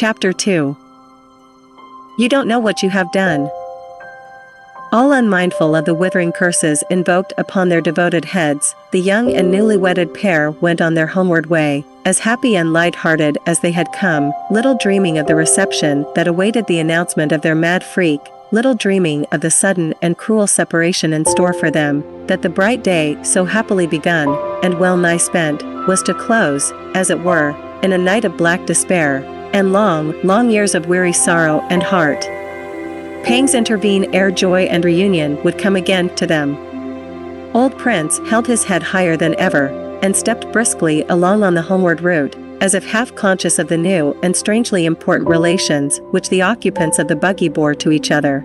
Chapter 2. You don't know what you have done. All unmindful of the withering curses invoked upon their devoted heads, the young and newly wedded pair went on their homeward way, as happy and light-hearted as they had come, little dreaming of the reception that awaited the announcement of their mad freak, little dreaming of the sudden and cruel separation in store for them, that the bright day, so happily begun, and well nigh spent, was to close, as it were, in a night of black despair, and long, long years of weary sorrow and heart. Pangs intervene ere joy and reunion would come again to them. Old Prince held his head higher than ever, and stepped briskly along on the homeward route, as if half conscious of the new and strangely important relations which the occupants of the buggy bore to each other.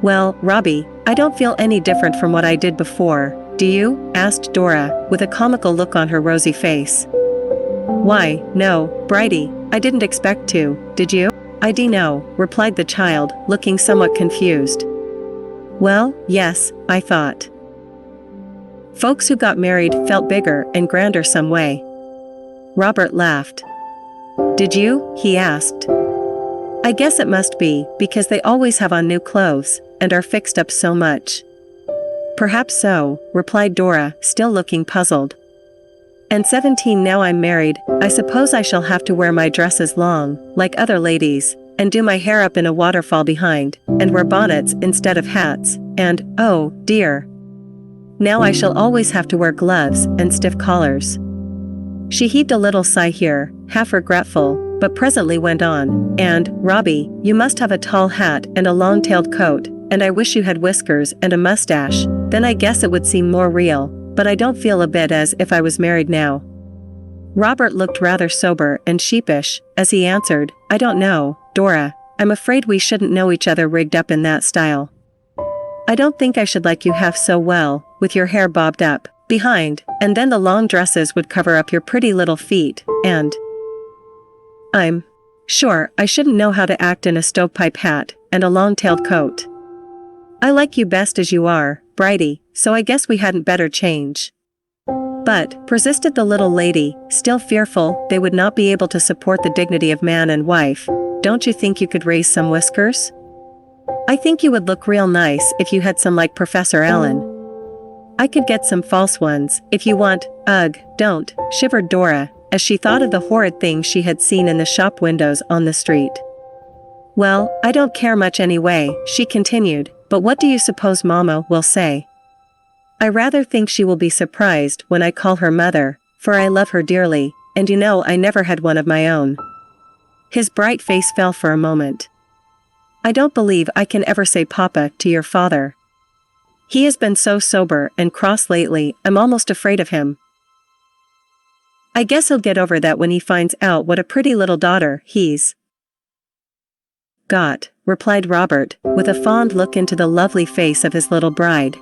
"Well, Robbie, I don't feel any different from what I did before, do you?" asked Dora, with a comical look on her rosy face. "Why, no, Brighty, I didn't expect to, did you?" "I know," replied the child, looking somewhat confused. "Well, yes, I thought. Folks who got married felt bigger and grander some way." Robert laughed. "Did you?" he asked. "I guess it must be, because they always have on new clothes, and are fixed up so much." "Perhaps so," replied Dora, still looking puzzled. "And 17 now I'm married, I suppose I shall have to wear my dresses long, like other ladies, and do my hair up in a waterfall behind, and wear bonnets instead of hats, and, oh, dear, now I shall always have to wear gloves and stiff collars." She heaved a little sigh here, half regretful, but presently went on, "And, Robbie, you must have a tall hat and a long-tailed coat, and I wish you had whiskers and a mustache, then I guess it would seem more real, but I don't feel a bit as if I was married now." Robert looked rather sober and sheepish, as he answered, "I don't know, Dora, I'm afraid we shouldn't know each other rigged up in that style. I don't think I should like you half so well, with your hair bobbed up behind, and then the long dresses would cover up your pretty little feet, and I'm sure I shouldn't know how to act in a stovepipe hat and a long-tailed coat. I like you best as you are, Brighty, so I guess we hadn't better change." "But," persisted the little lady, still fearful they would not be able to support the dignity of man and wife, "don't you think you could raise some whiskers? I think you would look real nice if you had some like Professor Allen. I could get some false ones, if you want." "Ugh, don't," shivered Dora, as she thought of the horrid things she had seen in the shop windows on the street. "Well, I don't care much anyway," she continued, "but what do you suppose Mama will say? I rather think she will be surprised when I call her mother, for I love her dearly, and you know I never had one of my own." His bright face fell for a moment. "I don't believe I can ever say Papa to your father. He has been so sober and cross lately, I'm almost afraid of him. I guess he'll get over that when he finds out what a pretty little daughter he's got," replied Robert, with a fond look into the lovely face of his little bride.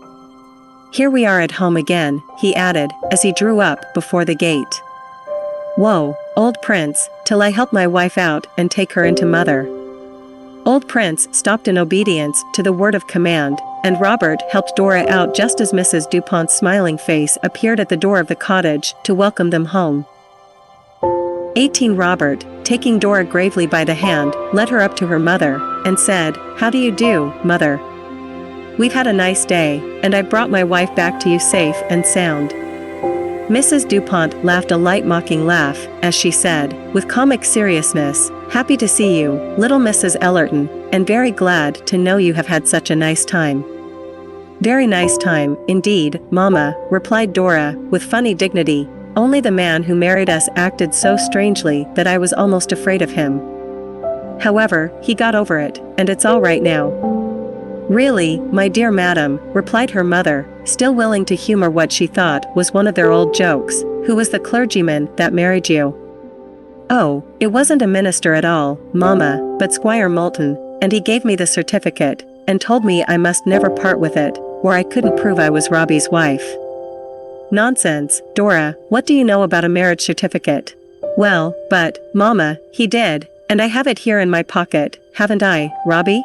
"Here we are at home again," he added, as he drew up before the gate. "Whoa, old Prince, till I help my wife out and take her into mother." Old Prince stopped in obedience to the word of command, and Robert helped Dora out just as Mrs. DuPont's smiling face appeared at the door of the cottage to welcome them home. 18 Robert, taking Dora gravely by the hand, led her up to her mother, and said, "How do you do, Mother? We've had a nice day, and I brought my wife back to you safe and sound." Mrs. DuPont laughed a light mocking laugh, as she said, with comic seriousness, "Happy to see you, little Mrs. Ellerton, and very glad to know you have had such a nice time." "Very nice time, indeed, Mama," replied Dora, with funny dignity, "only the man who married us acted so strangely that I was almost afraid of him. However, he got over it, and it's all right now." "Really, my dear madam," replied her mother, still willing to humor what she thought was one of their old jokes, "who was the clergyman that married you?" "Oh, it wasn't a minister at all, Mama, but Squire Moulton, and he gave me the certificate, and told me I must never part with it, or I couldn't prove I was Robbie's wife." "Nonsense, Dora, what do you know about a marriage certificate?" "Well, but, Mama, he did, and I have it here in my pocket, haven't I, Robbie?"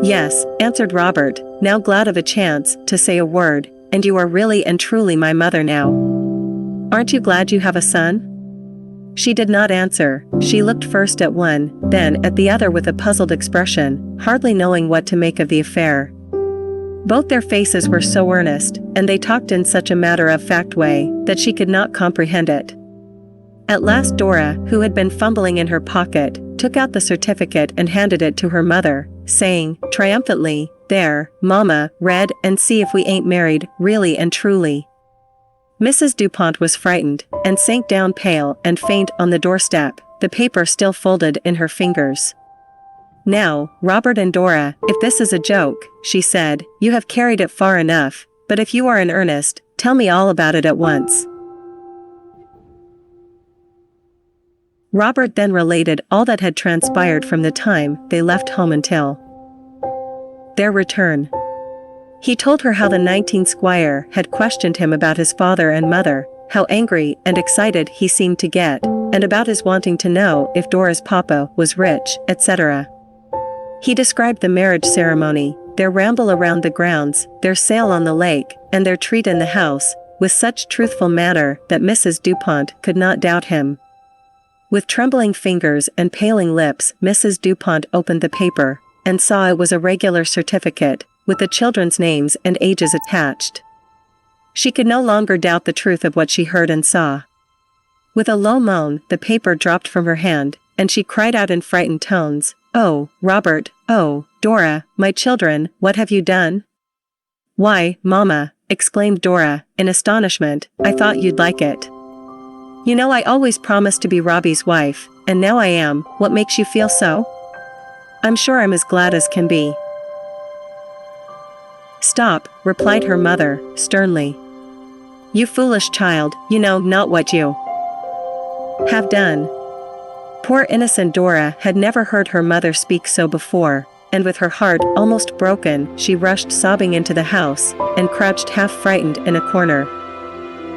"Yes," answered Robert, now glad of a chance to say a word, "and you are really and truly my mother now. Aren't you glad you have a son?" She did not answer. She looked first at one, then at the other with a puzzled expression, hardly knowing what to make of the affair. Both their faces were so earnest, and they talked in such a matter-of-fact way, that she could not comprehend it. At last Dora, who had been fumbling in her pocket, took out the certificate and handed it to her mother, saying, triumphantly, "There, Mama, read and see if we ain't married, really and truly." Mrs. DuPont was frightened, and sank down pale and faint on the doorstep, the paper still folded in her fingers. "Now, Robert and Dora, if this is a joke," she said, "you have carried it far enough, but if you are in earnest, tell me all about it at once." Robert then related all that had transpired from the time they left home until their return. He told her how the 19th squire had questioned him about his father and mother, how angry and excited he seemed to get, and about his wanting to know if Dora's papa was rich, etc. He described the marriage ceremony, their ramble around the grounds, their sail on the lake, and their treat in the house, with such truthful manner that Mrs. DuPont could not doubt him. With trembling fingers and paling lips, Mrs. DuPont opened the paper, and saw it was a regular certificate, with the children's names and ages attached. She could no longer doubt the truth of what she heard and saw. With a low moan, the paper dropped from her hand, and she cried out in frightened tones, "Oh, Robert, oh, Dora, my children, what have you done?" "Why, Mama," exclaimed Dora, in astonishment, "I thought you'd like it. You know I always promised to be Robbie's wife, and now I am. What makes you feel so?" "I'm sure I'm as glad as can be." "Stop," replied her mother, sternly. "You foolish child, you know not what you have done." Poor innocent Dora had never heard her mother speak so before, and with her heart almost broken, she rushed sobbing into the house, and crouched half frightened in a corner.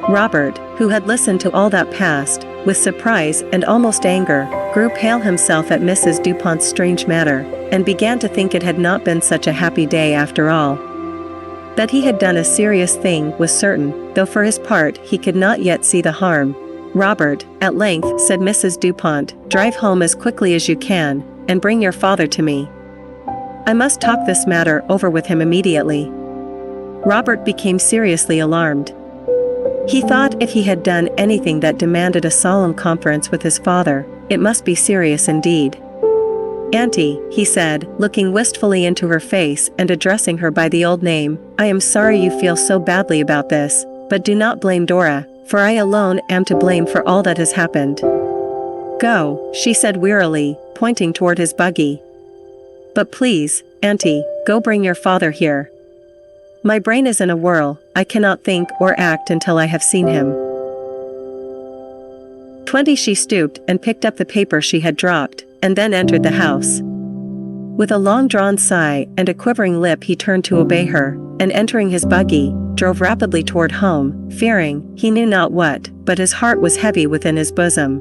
Robert, who had listened to all that passed, with surprise and almost anger, grew pale himself at Mrs. DuPont's strange manner, and began to think it had not been such a happy day after all. That he had done a serious thing was certain, though for his part he could not yet see the harm. "Robert," at length said Mrs. DuPont, "drive home as quickly as you can, and bring your father to me. I must talk this matter over with him immediately." Robert became seriously alarmed. He thought if he had done anything that demanded a solemn conference with his father, it must be serious indeed. "Auntie," he said, looking wistfully into her face and addressing her by the old name, "I am sorry you feel so badly about this, but do not blame Dora, for I alone am to blame for all that has happened. Go," she said wearily, pointing toward his buggy. "But please, Auntie, go bring your father here. My brain is in a whirl, I cannot think or act until I have seen him." 20 She stooped and picked up the paper she had dropped, and then entered the house. With a long-drawn sigh and a quivering lip he turned to obey her, and entering his buggy, drove rapidly toward home, fearing, he knew not what, but his heart was heavy within his bosom.